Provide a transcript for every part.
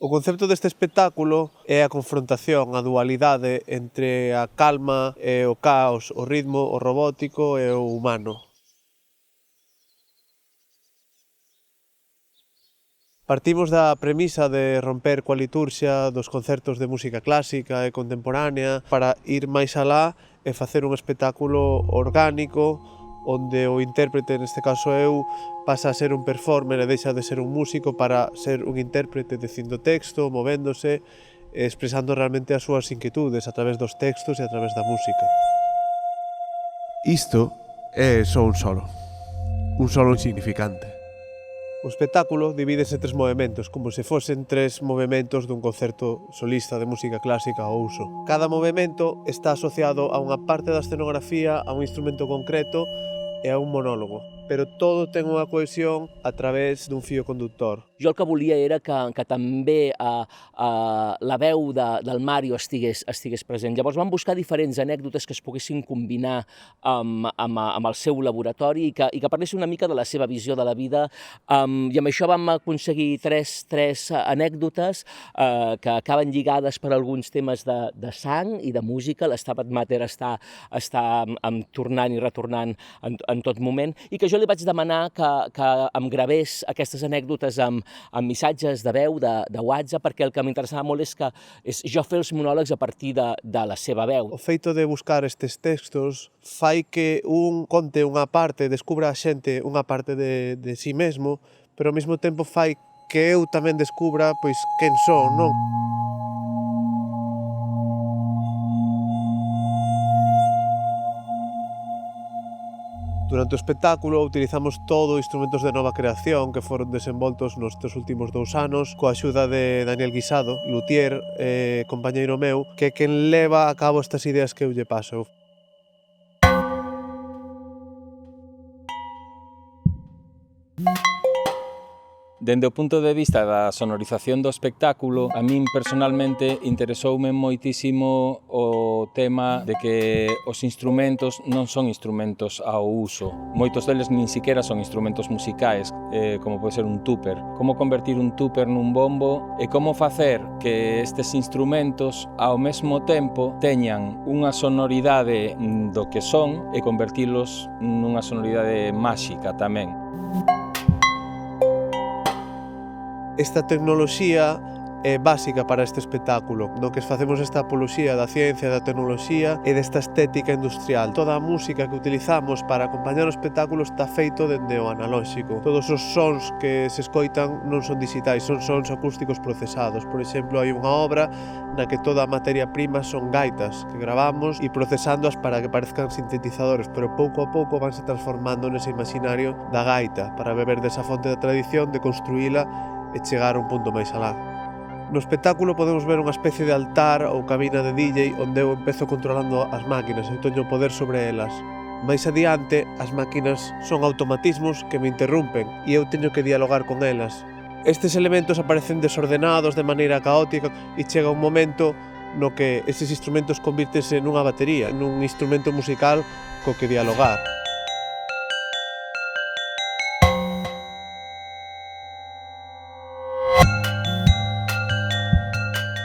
O concepto deste espectáculo é a confrontación, a dualidade entre a calma e o caos, o ritmo, o robótico e o humano. Partimos da premisa de romper coa liturxia dos concertos de música clásica e contemporánea para ir máis alá e facer un espectáculo orgánico onde o intérprete, neste caso eu, pasa a ser un performer e deixa de ser un músico para ser un intérprete dicindo texto, movéndose e expresando realmente as súas inquietudes a través dos textos e a través da música. Isto é só un solo insignificante. O espectáculo divídese en 3 movementos, como se fosen 3 movementos dun concerto solista de música clásica ao uso. Cada movemento está asociado a unha parte da escenografía, a un instrumento concreto e a un monólogo, pero todo ten unha cohesión a través dun fío conductor. Jo el que volia era que també la veu del Mario estigués present. Llavors vam buscar diferents anècdotes que es poguessin combinar amb el seu laboratori i que parlessin una mica de la seva visió de la vida. I amb això vam aconseguir tres anècdotes que acaben lligades per alguns temes de sang i de música. L'Stabat Mater està tornant i retornant en tot moment, i que jo li vaig demanar que em gravés aquestes anècdotes amb missatges de veu, de WhatsApp, perquè el que m'interessava molt és jo fer els monòlegs a partir de la seva veu. O feito de buscar estes textos fai que un conte unha parte, descubra a xente unha parte de si mesmo, pero ao mesmo tempo fai que eu tamén descubra pois quen son, non? Durante o espectáculo utilizamos todo instrumentos de nova creación que foron desenvoltos nestes últimos 2 anos coa axuda de Daniel Guisado, luthier e compañeiro meu, que é quen leva a cabo estas ideas que eu lle paso. Dende o punto de vista da sonorización do espectáculo, a min personalmente interesoume moitísimo o tema de que os instrumentos non son instrumentos ao uso. Moitos deles nin siquiera son instrumentos musicais, como pode ser un tupper. Como convertir un tupper nun bombo e como facer que estes instrumentos ao mesmo tempo teñan unha sonoridade do que son e convertilos nunha sonoridade máxica tamén. Esta tecnoloxía é básica para este espectáculo, no que facemos esta apoloxía da ciencia, da tecnoloxía e desta estética industrial. Toda a música que utilizamos para acompañar o espectáculo está feito dende o analóxico. Todos os sons que se escoitan non son digitais, son sons acústicos procesados. Por exemplo, hai unha obra na que toda a materia prima son gaitas que gravamos e procesándoas para que parezcan sintetizadores, pero pouco a pouco vanse transformando nese imaginario da gaita para beber desa fonte da tradición, de construíla e chegar a un punto máis alá. No espectáculo podemos ver unha especie de altar ou cabina de DJ onde eu empezo controlando as máquinas, eu teño poder sobre elas. Mais adiante, as máquinas son automatismos que me interrumpen e eu teño que dialogar con elas. Estes elementos aparecen desordenados de maneira caótica e chega un momento no que estes instrumentos convírtense nunha batería, nun instrumento musical co que dialogar.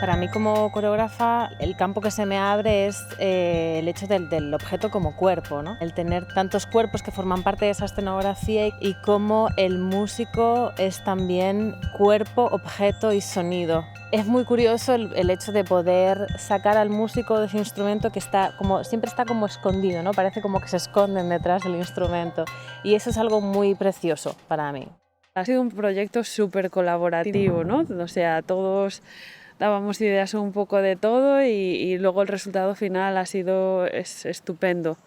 Para mí como coreógrafa el campo que se me abre es el hecho del objeto como cuerpo, ¿no? El tener tantos cuerpos que forman parte de esa escenografía y cómo el músico es también cuerpo, objeto y sonido. Es muy curioso el hecho de poder sacar al músico de ese instrumento que siempre está como escondido, ¿no? Parece como que se esconden detrás del instrumento y eso es algo muy precioso para mí. Ha sido un proyecto súper colaborativo, ¿no? O sea, todos dábamos ideas un poco de todo y luego el resultado final es estupendo.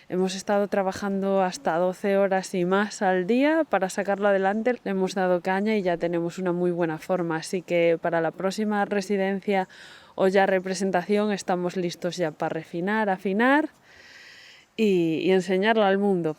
Hemos estado trabajando hasta 12 horas y más al día para sacarlo adelante. Le hemos dado caña y ya tenemos una muy buena forma, así que para la próxima residencia o ya representación estamos listos ya para refinar, afinar y enseñarlo al mundo.